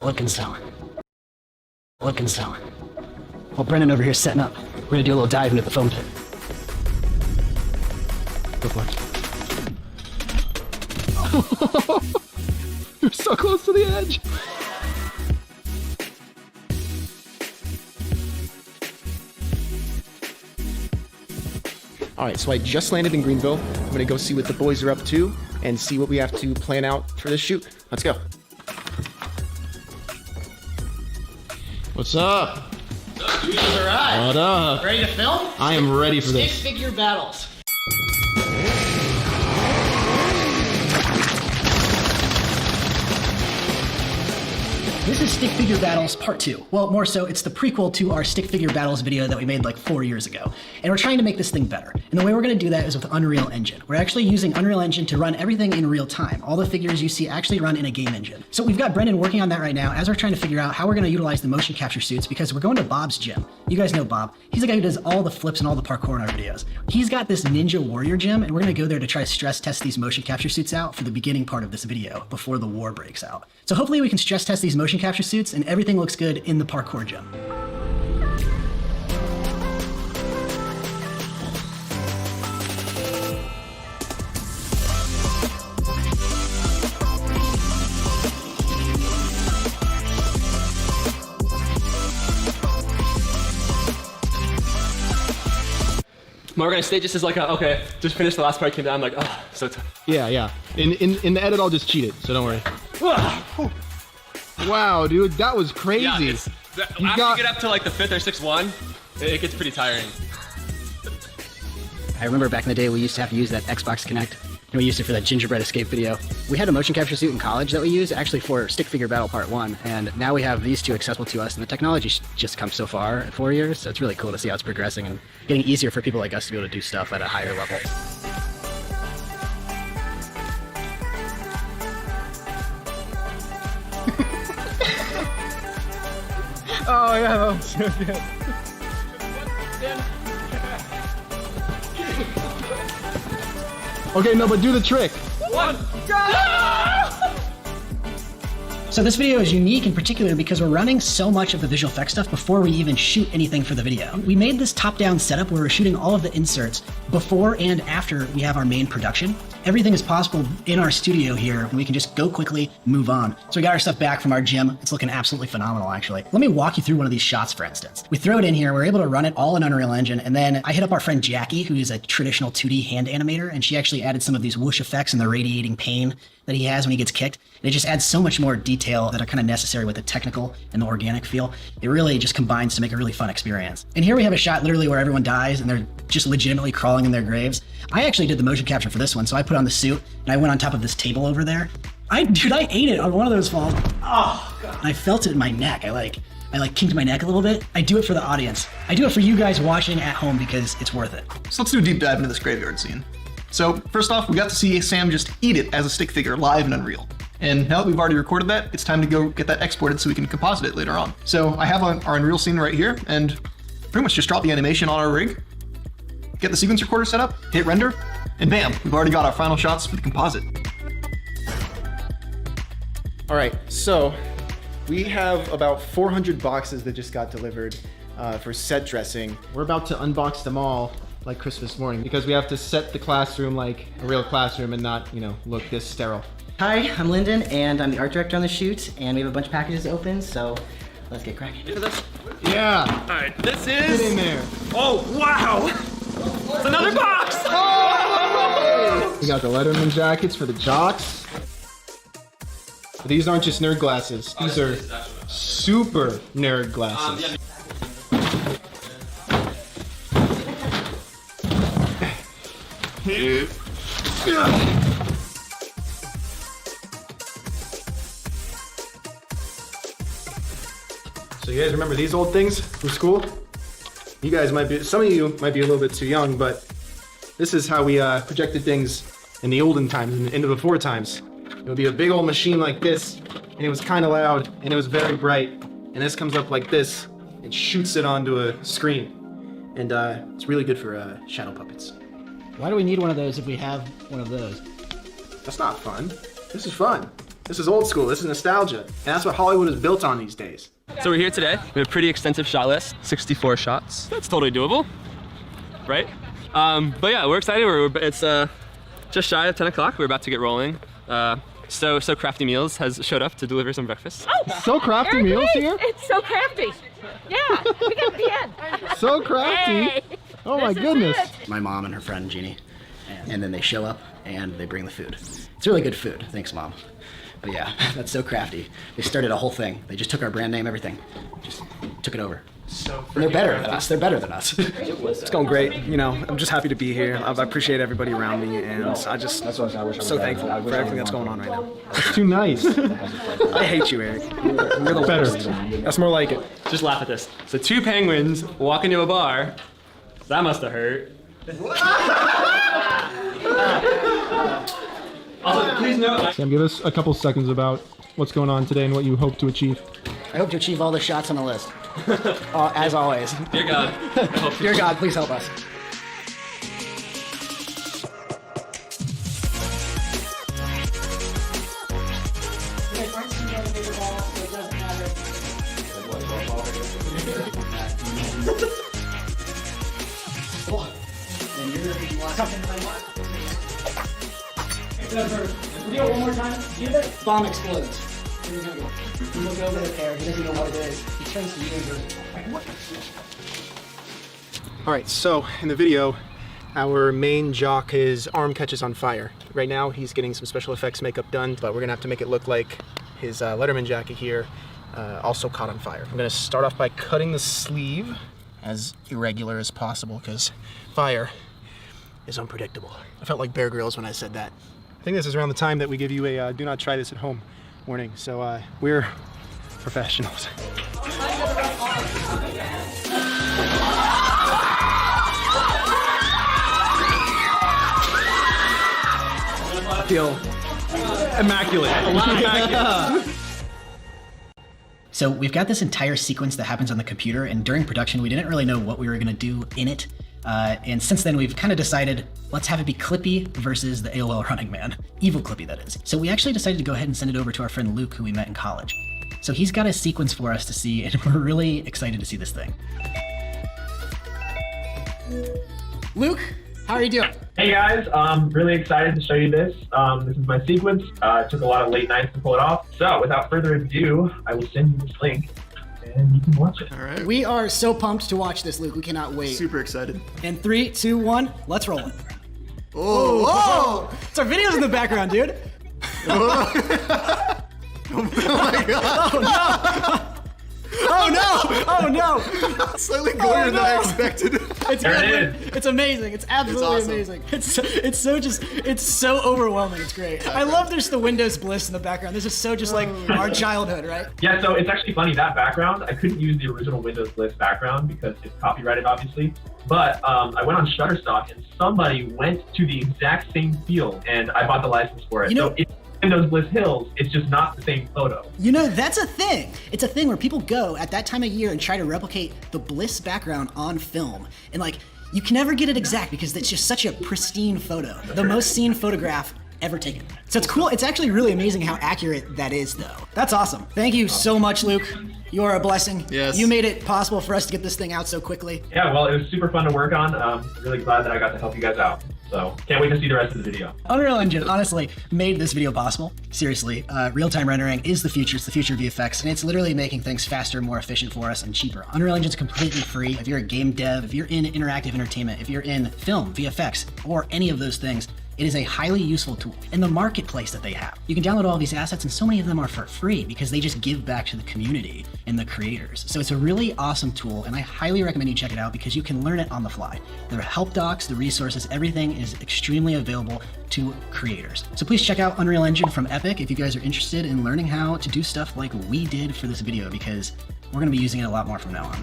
Looking so. Looking so. While Brennan over here setting up, we're gonna do a little dive into the foam pit. Go for it. You're so close to the edge. All right, so I just landed in Greenville. I'm gonna go see what the boys are up to and see what we have to plan out for this shoot. Let's go. What's up? What's up, dude? All right. What up? Ready to film? I am ready for this. Stick figure battles. This is Stick Figure Battles Part 2. Well, more so, it's the prequel to our Stick Figure Battles video that we made like 4 years ago. And we're trying to make this thing better. And the way we're gonna do that is with Unreal Engine. We're actually using Unreal Engine to run everything in real time. All the figures you see actually run in a game engine. So we've got Brendan working on that right now as we're trying to figure out how we're gonna utilize the motion capture suits, because we're going to Bob's gym. You guys know Bob. He's the guy who does all the flips and all the parkour in our videos. He's got this Ninja Warrior gym, and we're gonna go there to try to stress test these motion capture suits out for the beginning part of this video before the war breaks out. So hopefully we can stress test these motion capture suits and everything looks good in the parkour gym. My organized state just is like, okay, just finished the last part, came down, I'm like, oh, so tough. Yeah. In the edit, I'll just cheat it, so don't worry. Wow, dude, that was crazy. Yeah, after you get up to like the 5th or 6th one, it gets pretty tiring. I remember back in the day we used to have to use that Xbox Connect. And we used it for that gingerbread escape video. We had a motion capture suit in college that we used actually for Stick Figure Battle Part 1, and now we have these two accessible to us, and the technology's just come so far in 4 years, so it's really cool to see how it's progressing and getting easier for people like us to be able to do stuff at a higher level. Oh yeah, that was so good. Okay, no, but do the trick. One, go! So this video is unique in particular because we're running so much of the visual effects stuff before we even shoot anything for the video. We made this top-down setup where we're shooting all of the inserts before and after we have our main production. Everything is possible in our studio here, and we can just go quickly, move on. So we got our stuff back from our gym. It's looking absolutely phenomenal, actually. Let me walk you through one of these shots, for instance. We throw it in here, we're able to run it all in Unreal Engine, and then I hit up our friend Jackie, who is a traditional 2D hand animator, and she actually added some of these whoosh effects and the radiating pain that he has when he gets kicked. And it just adds so much more detail that are kind of necessary with the technical and the organic feel. It really just combines to make a really fun experience. And here we have a shot literally where everyone dies and they're just legitimately crawling in their graves. I actually did the motion capture for this one, so I put on the suit and I went on top of this table over there. Dude, I ate it on one of those falls. Oh, God. And I felt it in my neck. I kinked my neck a little bit. I do it for the audience. I do it for you guys watching at home because it's worth it. So let's do a deep dive into this graveyard scene. So first off, we got to see Sam just eat it as a stick figure live in Unreal. And now that we've already recorded that, it's time to go get that exported so we can composite it later on. So I have our Unreal scene right here, and pretty much just drop the animation on our rig, get the sequence recorder set up, hit render, and bam, we've already got our final shots for the composite. All right, so we have about 400 boxes that just got delivered for set dressing. We're about to unbox them all like Christmas morning because we have to set the classroom like a real classroom and not, look this sterile. Hi, I'm Lyndon, and I'm the art director on the shoot, and we have a bunch of packages to open, so let's get cracking. Yeah. All right, this is... Get in there. Oh, wow! It's another box! Oh! We got the Letterman jackets for the jocks. These aren't just nerd glasses. These are super nerd glasses. So you guys remember these old things from school? You guys might be, some of you might be a little bit too young, but this is how we projected things in the olden times, in the before times. It would be a big old machine like this, and it was kind of loud, and it was very bright. And this comes up like this, and shoots it onto a screen. And it's really good for shadow puppets. Why do we need one of those if we have one of those? That's not fun. This is fun. This is old school, this is nostalgia. And that's what Hollywood is built on these days. So we're here today. We have a pretty extensive shot list, 64 shots. That's totally doable, right? But yeah, we're excited. It's just shy of 10 o'clock. We're about to get rolling. So Crafty Meals has showed up to deliver some breakfast. Oh, So Crafty Erich, Meals please. here? It's So Crafty. Yeah, we got the end. So crafty. Hey, Oh my this is goodness. it. My mom and her friend Jeannie, and then they show up and they bring the food. It's really good food. Thanks, Mom. But yeah, that's So Crafty. They started a whole thing. They just took our brand name, everything. Just took it over. And they're better than us. They're better than us. It's going great. You know, I'm just happy to be here. I appreciate everybody around me, and I'm so thankful for everything that's going on right now. That's too nice. I hate you, Eric. You're the worst. That's more like it. Just laugh at this. So 2 penguins walk into a bar. That must have hurt. Also, please note. Sam, give us a couple seconds about what's going on today and what you hope to achieve. I hope to achieve all the shots on the list. As always. Dear God. I hope Dear God, please help us. Bomb explodes. He's gonna go. You look over the pair. He doesn't know what it is. He turns to you and goes, "What?" All right, so in the video, our main jock, his arm catches on fire. Right now, he's getting some special effects makeup done, but we're gonna have to make it look like his Letterman jacket here also caught on fire. I'm gonna start off by cutting the sleeve as irregular as possible because fire is unpredictable. I felt like Bear Grylls when I said that. I think this is around the time that we give you a do not try this at home warning, so we're professionals. I feel immaculate. So we've got this entire sequence that happens on the computer, and during production, we didn't really know what we were gonna do in it. And since then, we've kind of decided, let's have it be Clippy versus the AOL Running Man. Evil Clippy, that is. So we actually decided to go ahead and send it over to our friend Luke, who we met in college. So he's got a sequence for us to see, and we're really excited to see this thing. Luke, how are you doing? Hey guys, I'm really excited to show you this. This is my sequence. It took a lot of late nights to pull it off. So without further ado, I will send you this link and you can watch it. All right. We are so pumped to watch this, Luke. We cannot wait. Super excited. In 3, 2, 1, let's roll it. Oh, whoa! It's our videos in the background, dude. Oh my god! Oh no! Oh no! Slightly goyer than I expected. It's There it good. It's amazing. It's absolutely It's awesome. amazing. It's so overwhelming. It's great. I love there's the Windows Bliss in the background. This is so just like our childhood, right? Yeah, so it's actually funny, that background, I couldn't use the original Windows Bliss background because it's copyrighted, obviously. But I went on Shutterstock and somebody went to the exact same field and I bought the license for it. You know- So it's Windows Bliss Hills, it's just not the same photo. You know, that's a thing. It's a thing where people go at that time of year and try to replicate the Bliss background on film. And like, you can never get it exact because it's just such a pristine photo. The most seen photograph ever taken. So it's cool. It's actually really amazing how accurate that is, though. That's awesome. Thank you so much, Luke. You are a blessing. Yes. You made it possible for us to get this thing out so quickly. Yeah, well, it was super fun to work on. Really glad that I got to help you guys out. So can't wait to see the rest of the video. Unreal Engine honestly made this video possible. Seriously, real-time rendering is the future. It's the future of VFX, and it's literally making things faster, more efficient for us, and cheaper. Unreal Engine's completely free. If you're a game dev, if you're in interactive entertainment, if you're in film, VFX, or any of those things, it is a highly useful tool in the marketplace that they have. You can download all these assets, and so many of them are for free because they just give back to the community and the creators. So it's a really awesome tool, and I highly recommend you check it out because you can learn it on the fly. The help docs, the resources, everything is extremely available to creators. So please check out Unreal Engine from Epic if you guys are interested in learning how to do stuff like we did for this video, because we're gonna be using it a lot more from now on.